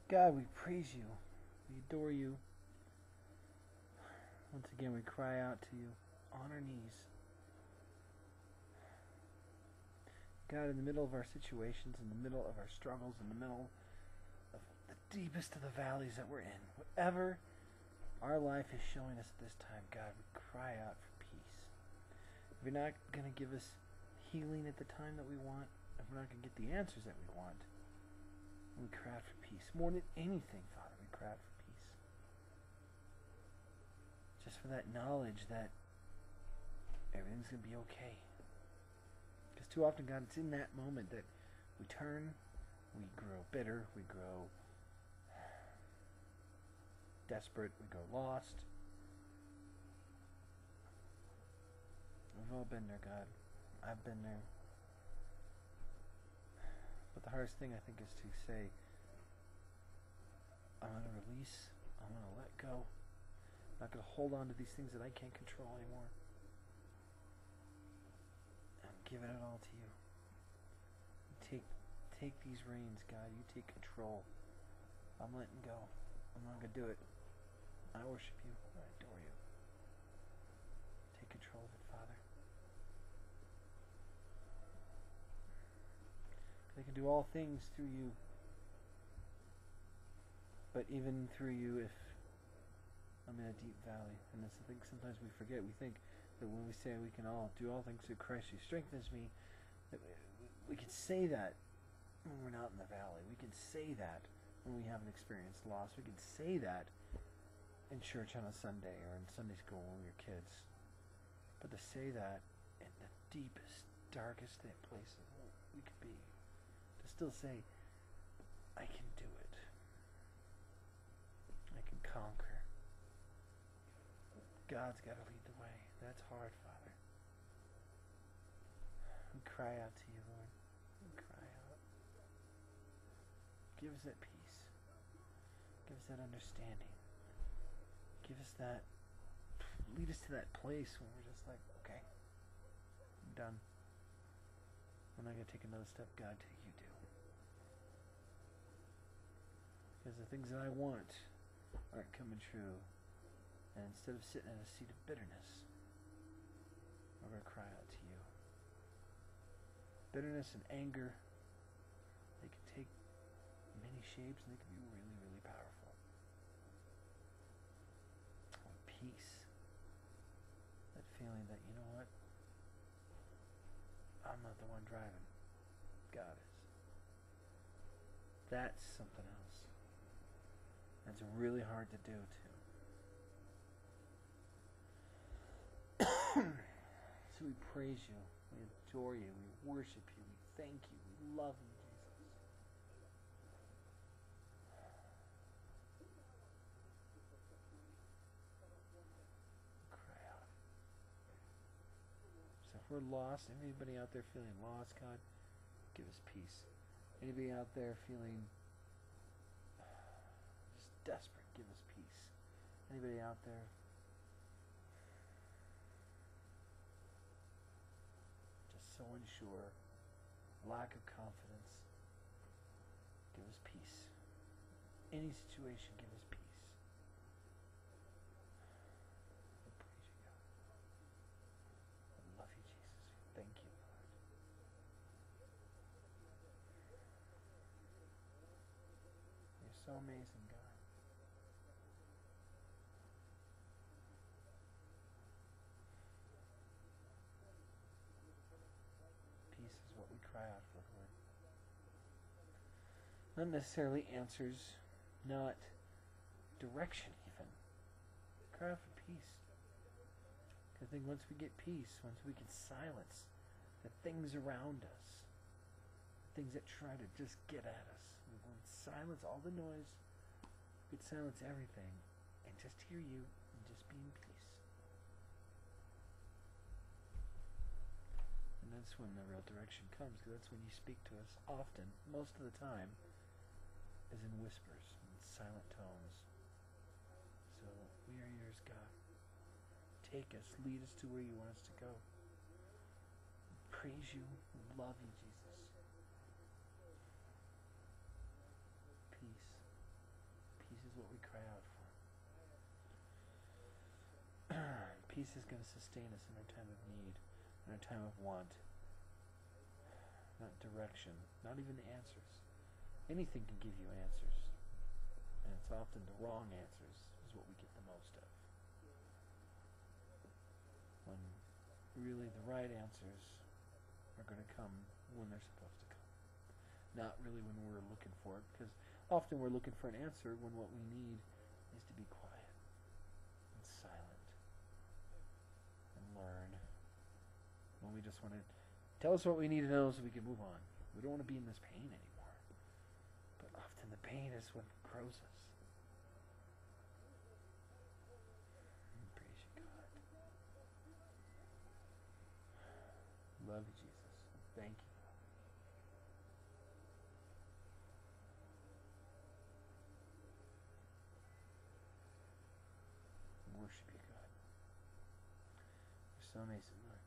God, we praise you. We adore you. Once again, we cry out to you on our knees. God, in the middle of our situations, in the middle of our struggles, in the middle of the deepest of the valleys that we're in, whatever our life is showing us at this time, God, we cry out for peace. If you're not going to give us healing at the time that we want, if we're not going to get the answers that we want, we cry out for peace. More than anything, Father, we cry out for peace. Just for that knowledge that everything's going to be okay. Because too often, God, it's in that moment that we turn, we grow bitter, we grow desperate, we grow lost. We've all been there, God. I've been there. But the hardest thing, I think, is to say, I'm going to release, I'm going to let go. I'm not going to hold on to these things that I can't control anymore. I'm giving it all to you. Take these reins, God. You take control. I'm letting go. I'm not going to do it. I worship you. I adore you. Take control of it, Father. They can do all things through you. But even through you, if I'm in a deep valley, and that's the thing sometimes we forget. We think that when we say we can all do all things through Christ who strengthens me, that we can say that when we're not in the valley. We can say that when we haven't experienced loss. We can say that in church on a Sunday or in Sunday school when we were kids. But to say that in the deepest, darkest place we could be, to still say, I can do it. I can conquer. God's got to lead the way. That's hard, Father. We cry out to you, Lord. We cry out. Give us that peace. Give us that understanding. Give us that. Lead us to that place where we're just like, okay, I'm done. I'm not going to take another step, God, till you do. Because the things that I want aren't coming true. And instead of sitting in a seat of bitterness, we're going to cry out to you. Bitterness and anger, they can take many shapes and they can be really, really powerful. And peace, that feeling that, you know what, I'm not the one driving, God is. That's something else. That's really hard to do too. So we praise you, we adore you, we worship you, we thank you, we love you, Jesus. Cry out. So if we're lost, anybody out there feeling lost, God, give us peace. Anybody out there feeling just desperate, give us peace. Anybody out there just so unsure, lack of confidence, give us peace. Any situation, give us peace. We praise you, God. I love you, Jesus. Thank you, Lord. You're so amazing, God. Peace is what we cry out for, Lord. Not necessarily answers, not direction even. Cry out for peace. Because I think once we get peace, once we can silence the things around us, the things that try to just get at us, we can silence all the noise, we can silence everything, and just hear you and just be in peace. And that's when the real direction comes, because that's when you speak to us often, most of the time, is in whispers, in silent tones. So we are yours, God. Take us, lead us to where you want us to go. We praise you, we love you, Jesus. Peace. peace is going to sustain us in our time of need, in our time of want. Not direction, not even answers. Anything can give you answers. And it's often the wrong answers is what we get the most of. When really the right answers are going to come when they're supposed to come. Not really when we're looking for it, because often we're looking for an answer when what we need is to be quiet and silent and learn. When we just want to tell us what we need to know so we can move on. We don't want to be in this pain anymore. But often the pain is what grows us. Praise you, God. Love you, Jesus. Thank you. Worship you, God. You're so amazing, Lord.